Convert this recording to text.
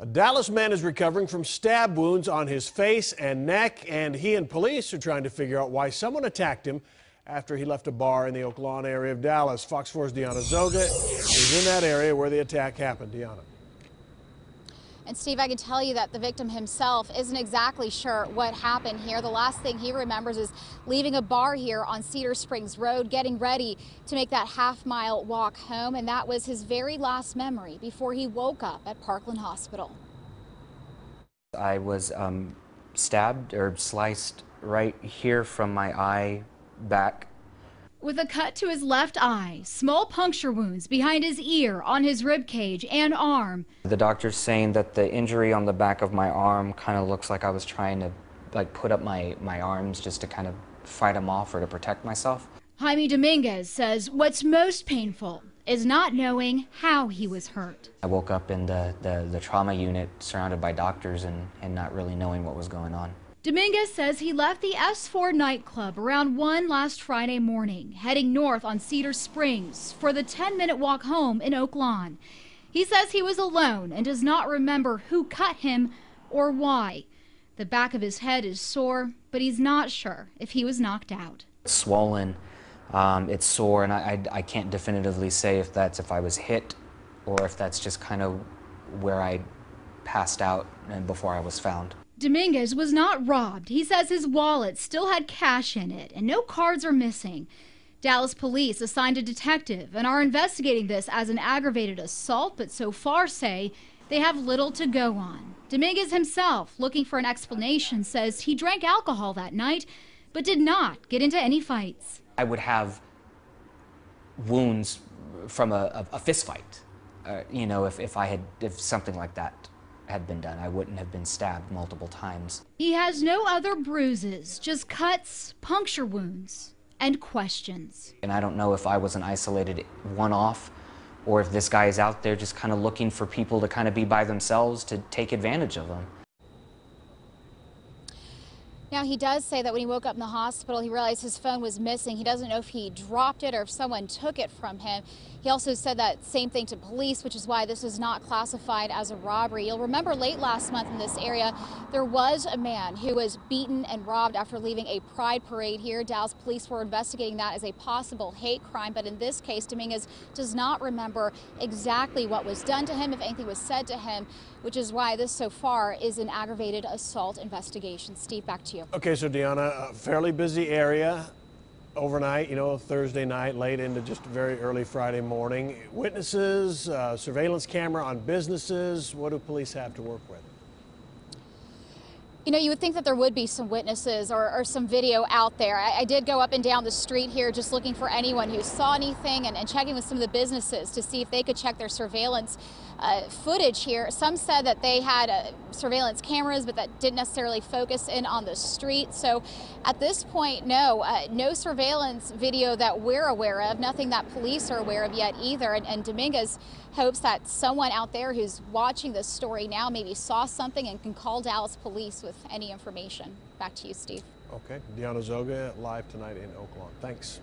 A Dallas man is recovering from stab wounds on his face and neck, and he and police are trying to figure out why someone attacked him after he left a bar in the Oak Lawn area of Dallas. Fox 4's Deanna Zoga is in that area where the attack happened. Deanna. And Steve, I can tell you that the victim himself isn't exactly sure what happened here. The last thing he remembers is leaving a bar here on Cedar Springs Road, getting ready to make that half-mile walk home. And that was his very last memory before he woke up at Parkland Hospital. I was stabbed or sliced right here from my eye back. With a cut to his left eye, small puncture wounds behind his ear, on his rib cage and arm. The doctor's saying that the injury on the back of my arm kind of looks like I was trying to put up my arms just to kind of fight them off or to protect myself. Jaime Dominguez says what's most painful is not knowing how he was hurt. I woke up in the trauma unit surrounded by doctors and not really knowing what was going on. Dominguez says he left the S4 nightclub around 1 last Friday morning, heading north on Cedar Springs for the 10-minute walk home in Oak Lawn. He says he was alone and does not remember who cut him or why. The back of his head is sore, but he's not sure if he was knocked out. It's swollen, it's sore, and I can't definitively say if I was hit or if that's just kind of where I passed out and before I was found. Dominguez was not robbed. He says his wallet still had cash in it and no cards are missing. Dallas police assigned a detective and are investigating this as an aggravated assault, but so far say they have little to go on. Dominguez himself, looking for an explanation, says he drank alcohol that night but did not get into any fights. I would have wounds from a fist fight, you know, if something like that had been done. I wouldn't have been stabbed multiple times. He has no other bruises, just cuts, puncture wounds, and questions. And I don't know if I was an isolated one-off or if this guy is out there just kind of looking for people to kind of be by themselves to take advantage of them. Now, he does say that when he woke up in the hospital, he realized his phone was missing. He doesn't know if he dropped it or if someone took it from him. He also said that same thing to police, which is why this is not classified as a robbery. You'll remember late last month in this area, there was a man who was beaten and robbed after leaving a pride parade here. Dallas police were investigating that as a possible hate crime. But in this case, Dominguez does not remember exactly what was done to him, if anything was said to him, which is why this so far is an aggravated assault investigation. Steve, back to you. Okay, so Deanna, a fairly busy area overnight, you know, Thursday night, late into just very early Friday morning. Witnesses, surveillance camera on businesses. What do police have to work with? You know, you would think that there would be some witnesses or some video out there. I did go up and down the street here just looking for anyone who saw anything and checking with some of the businesses to see if they could check their surveillance footage here. Some said that they had surveillance cameras, but that didn't necessarily focus in on the street. So at this point, no surveillance video that we're aware of, nothing that police are aware of yet either. And Dominguez hopes that someone out there who's watching this story now maybe saw something and can call Dallas police with any information. Back to you, Steve. Okay, Deanna Zoga live tonight in Oak Lawn. Thanks.